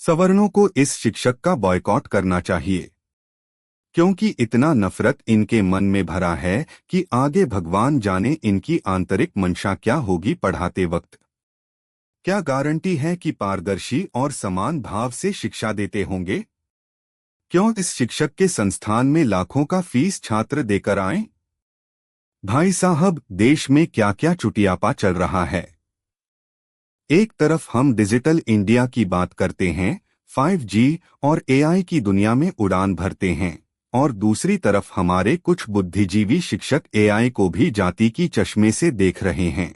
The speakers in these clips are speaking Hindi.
सवर्णों को इस शिक्षक का बॉयकॉट करना चाहिए, क्योंकि इतना नफरत इनके मन में भरा है कि आगे भगवान जाने इनकी आंतरिक मंशा क्या होगी पढ़ाते वक्त। क्या गारंटी है कि पारदर्शी और समान भाव से शिक्षा देते होंगे? क्यों इस शिक्षक के संस्थान में लाखों का फीस छात्र देकर आएं? भाई साहब, देश में क्या क्या चुटियापा चल रहा है। एक तरफ हम डिजिटल इंडिया की बात करते हैं, 5G और AI की दुनिया में उड़ान भरते हैं, और दूसरी तरफ हमारे कुछ बुद्धिजीवी शिक्षक AI को भी जाति की चश्मे से देख रहे हैं।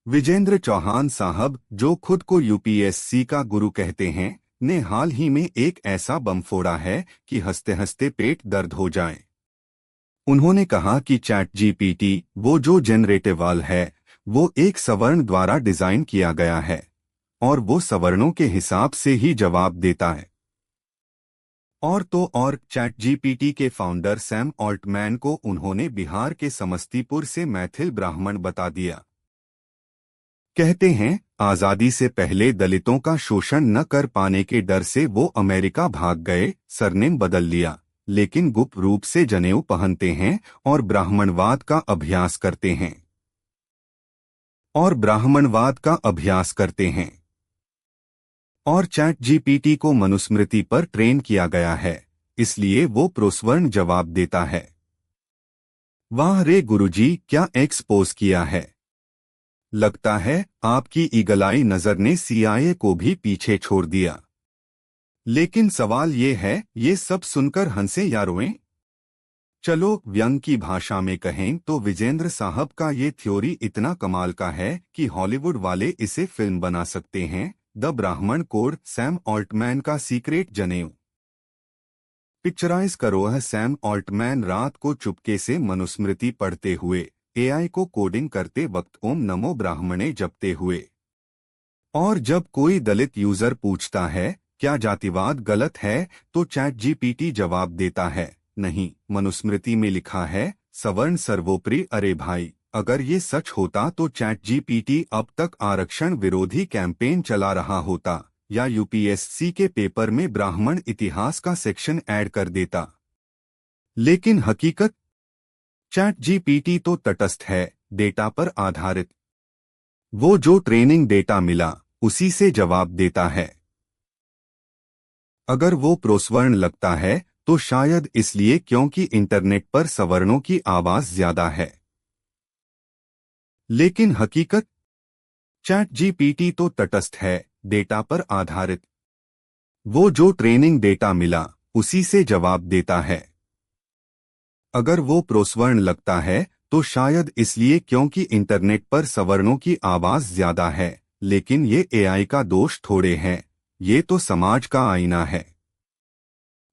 विजेंद्र चौहान साहब, जो खुद को UPSC का गुरु कहते हैं, ने हाल ही में एक ऐसा बम फोड़ा है कि हंसते हंसते पेट दर्द हो जाए। उन्होंने कहा कि चैट GPT, वो जो जनरेटिव है, वो एक सवर्ण द्वारा डिजाइन किया गया है और वो सवर्णों के हिसाब से ही जवाब देता है। और तो और चैट GPT के फाउंडर सैम ऑल्टमैन को उन्होंने बिहार के समस्तीपुर से मैथिल ब्राह्मण बता दिया। कहते हैं, आजादी से पहले दलितों का शोषण न कर पाने के डर से वो अमेरिका भाग गए, सरनेम बदल लिया, लेकिन गुप्त रूप से जनेऊ पहनते हैं और ब्राह्मणवाद का अभ्यास करते हैं। और चैट GPT को मनुस्मृति पर ट्रेन किया गया है, इसलिए वो प्रोस्वर्ण जवाब देता है। वाह रे गुरुजी, क्या एक्सपोज किया है। लगता है आपकी ईगलाई नजर ने CIA को भी पीछे छोड़ दिया। लेकिन सवाल ये है, ये सब सुनकर हंसे या रोएं? चलो व्यंग की भाषा में कहें तो विजेंद्र साहब का ये थ्योरी इतना कमाल का है कि हॉलीवुड वाले इसे फिल्म बना सकते हैं। द ब्राह्मण कोड, सैम ऑल्टमैन का सीक्रेट जनेऊ। पिक्चराइज करो, है सैम ऑल्टमैन रात को चुपके से मनुस्मृति पढ़ते हुए, AI को कोडिंग करते वक्त ओम नमो ब्राह्मणे जपते हुए। और जब कोई दलित यूजर पूछता है क्या जातिवाद गलत है, तो चैट GPT जवाब देता है, नहीं, मनुस्मृति में लिखा है सवर्ण सर्वोपरि। अरे भाई, अगर ये सच होता तो चैट GPT अब तक आरक्षण विरोधी कैंपेन चला रहा होता या UPSC के पेपर में ब्राह्मण इतिहास का सेक्शन ऐड कर देता। लेकिन हकीकत, चैट GPT तो तटस्थ है, डेटा पर आधारित। वो जो ट्रेनिंग डेटा मिला उसी से जवाब देता है। अगर वो प्रोस्वर्ण लगता है तो शायद इसलिए क्योंकि इंटरनेट पर सवर्णों की आवाज ज्यादा है। लेकिन हकीकत, चैट GPT तो तटस्थ है, डेटा पर आधारित। वो जो ट्रेनिंग डेटा मिला उसी से जवाब देता है। अगर वो प्रोस्वर्ण लगता है तो शायद इसलिए क्योंकि इंटरनेट पर सवर्णों की आवाज ज्यादा है। लेकिन ये AI का दोष थोड़े हैं, ये तो समाज का आईना है।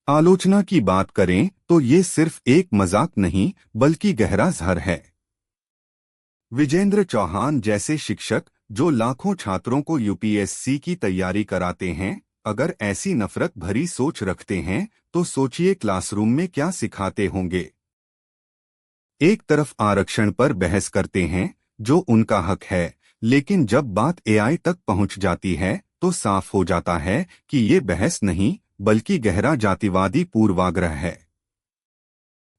आलोचना की बात करें तो ये सिर्फ एक मजाक नहीं बल्कि गहरा जहर है। विजेंद्र चौहान जैसे शिक्षक जो लाखों छात्रों को UPSC की तैयारी कराते हैं, अगर ऐसी नफरत भरी सोच रखते हैं तो सोचिए क्लासरूम में क्या सिखाते होंगे। एक तरफ आरक्षण पर बहस करते हैं, जो उनका हक है, लेकिन जब बात AI तक पहुंच जाती है तो साफ हो जाता है कि ये बहस नहीं बल्कि गहरा जातिवादी पूर्वाग्रह है।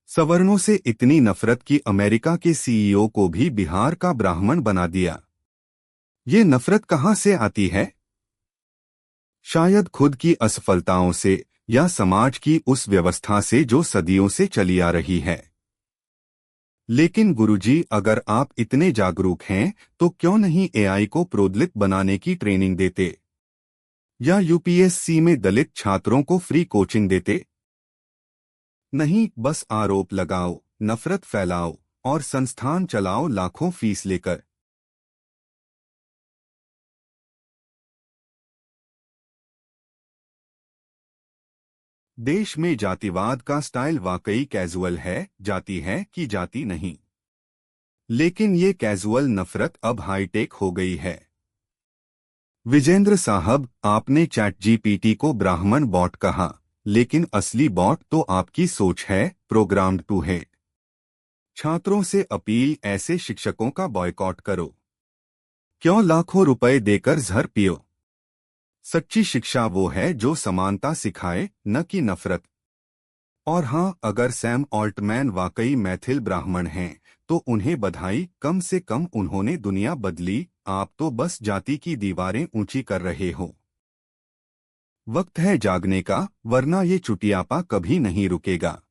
सवर्णों से इतनी नफरत कि अमेरिका के CEO को भी बिहार का ब्राह्मण बना दिया। ये नफरत कहां से आती है? शायद खुद की असफलताओं से या समाज की उस व्यवस्था से जो सदियों से चली आ रही है। लेकिन गुरुजी, अगर आप इतने जागरूक हैं तो क्यों नहीं AI को प्रोद्लित बनाने की ट्रेनिंग देते या UPSC में दलित छात्रों को फ्री कोचिंग देते? नहीं, बस आरोप लगाओ, नफरत फैलाओ और संस्थान चलाओ लाखों फीस लेकर। देश में जातिवाद का स्टाइल वाकई कैजुअल है, जाति है कि जाति नहीं। लेकिन ये कैजुअल नफरत अब हाईटेक हो गई है। विजेंद्र साहब, आपने चैट GPT को ब्राह्मण बॉट कहा, लेकिन असली बॉट तो आपकी सोच है, प्रोग्राम्ड टू हेट। छात्रों से अपील, ऐसे शिक्षकों का बॉयकॉट करो। क्यों लाखों रुपए देकर जहर पियो। सच्ची शिक्षा वो है जो समानता सिखाए, न कि नफरत। और हाँ, अगर सैम ऑल्टमैन वाकई मैथिल ब्राह्मण हैं, तो उन्हें बधाई, कम से कम उन्होंने दुनिया बदली। आप तो बस जाति की दीवारें ऊंची कर रहे हो। वक्त है जागने का, वरना ये चुटियापा कभी नहीं रुकेगा।